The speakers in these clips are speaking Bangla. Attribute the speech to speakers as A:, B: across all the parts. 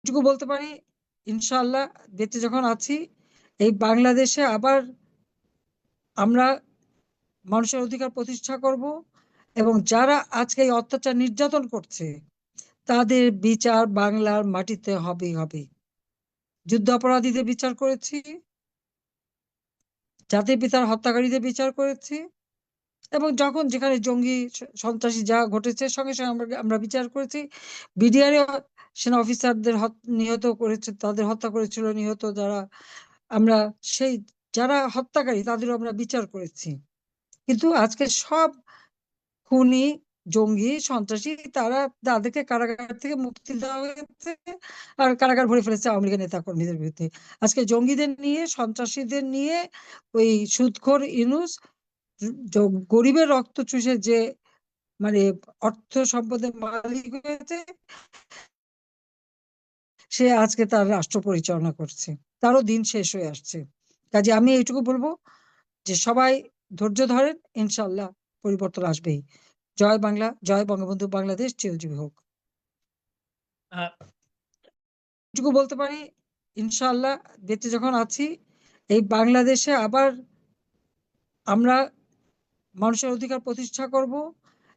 A: এটুকু বলতে পারি, ইনশাআল্লাহ বেঁচে যখন আছি, এই বাংলাদেশে আবার আমরা মানুষের অধিকার প্রতিষ্ঠা করব, এবং যারা আজকে এই অত্যাচার নির্যাতন করছে তাদের বিচার বাংলার মাটিতে হবেই হবে। যুদ্ধাপরাধীদের বিচার করেছি, জাতির পিতার হত্যাকারীদের বিচার করেছি, এবং যখন যেখানে জঙ্গি সন্ত্রাসী যা ঘটেছে সঙ্গে সঙ্গে আমরা বিচার করেছি। বিডিআর সেনা অফিসারদের নিহত করেছে, তাদের হত্যা করেছিল নিহত যারা, আমরা সেই যারা হত্যাকারী তাদেরও আমরা বিচার করেছি। কিন্তু আজকে সব খুনি, জঙ্গি, সন্ত্রাসী তাদেরকে কারাগার থেকে মুক্তি দেওয়া হয়েছে, আর কারাগার ভরে ফেলেছে আওয়ামী লীগের নেতা কর্মীদের বিরুদ্ধে। আজকে জঙ্গিদের নিয়ে, সন্ত্রাসীদের নিয়ে ওই সুদখোর ইউনূস গরিবের রক্ত চুষে যে মানে অর্থ সম্পদের মালিক হয়েছে, সে আজকে তার রাষ্ট্র পরিচালনা করছে, তারও দিন শেষ হয়ে আসছে। কাজে আমি এইটুকু বলবো যে সবাই ধৈর্য ধরেন, ইনশাল্লাহ পরিবর্তন আসবেই। জয় বাংলা, জয় বঙ্গবন্ধু, বাংলাদেশ চিরজীবী হোক। এটুকু বলতে পারি, ইনশাল্লাহ বেঁচে যখন আছি, এই বাংলাদেশে আবার আমরা মানুষের অধিকার প্রতিষ্ঠা করব,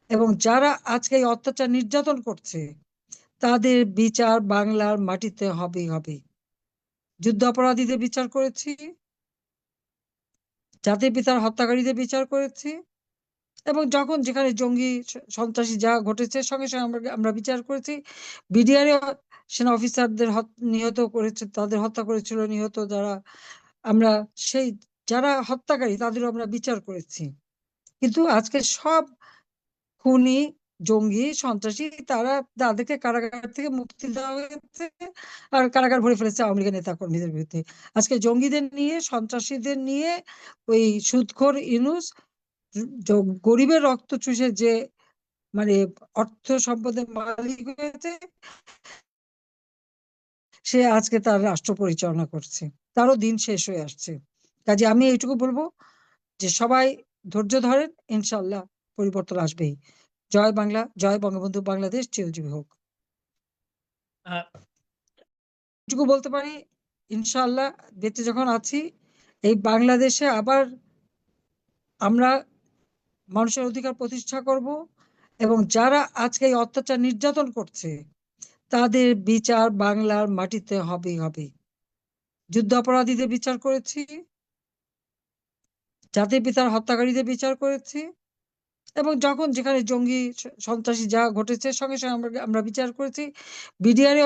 A: এবং যারা আজকে এই অত্যাচার নির্যাতন করছে তাদের বিচার বাংলার মাটিতে হবেই হবে। যুদ্ধাপরাধীদের বিচার করেছি, জাতির পিতার হত্যাকারীদের বিচার করেছি, এবং যখন যেখানে জঙ্গি সন্ত্রাসী যা ঘটেছে সঙ্গে সঙ্গে আমরা বিচার করেছি। বিডিআর সেনা অফিসারদের নিহত করেছে, তাদের হত্যা করেছিল নিহত যারা, আমরা সেই যারা হত্যাকারী তাদেরও আমরা বিচার করেছি। কিন্তু আজকে সব খুনি, জঙ্গি, সন্ত্রাসী তাদেরকে কারাগার থেকে মুক্তি দেওয়া হয়েছে, আর কারাগার ভরে ফেলেছে আওয়ামী লীগের নেতা কর্মীদের বিরুদ্ধে। আজকে জঙ্গিদের নিয়ে, সন্ত্রাসীদের নিয়ে ওই সুদখোর ইউনূস গরিবের রক্ত চুষে যে অর্থ সম্পদের মালিক হয়েছে, সে আজকে তার রাষ্ট্র পরিচালনা করছে, তারও দিন শেষ হয়ে আসছে। কাজে আমি এইটুকু বলবো যে সবাই ধৈর্য ধরেন, ইনশাল্লাহ পরিবর্তন আসবেই। জয় বাংলা, জয় বঙ্গবন্ধু, বাংলাদেশ চিরজীবী হোক। এটুকু বলতে পারি, ইনশাল্লাহ বেঁচে যখন আছি, এই বাংলাদেশে আবার আমরা মানুষের অধিকার প্রতিষ্ঠা করব, এবং যারা আজকে এই অত্যাচার নির্যাতন করছে তাদের বিচার বাংলার মাটিতে হবেই হবে। যুদ্ধাপরাধীদের বিচার করেছি, জাতির পিতার হত্যাকারীদের বিচার করেছি, এবং যখন যেখানে জঙ্গি সন্ত্রাসী যা ঘটেছে সঙ্গে সঙ্গে আমরা বিচার করেছি। বিডিআর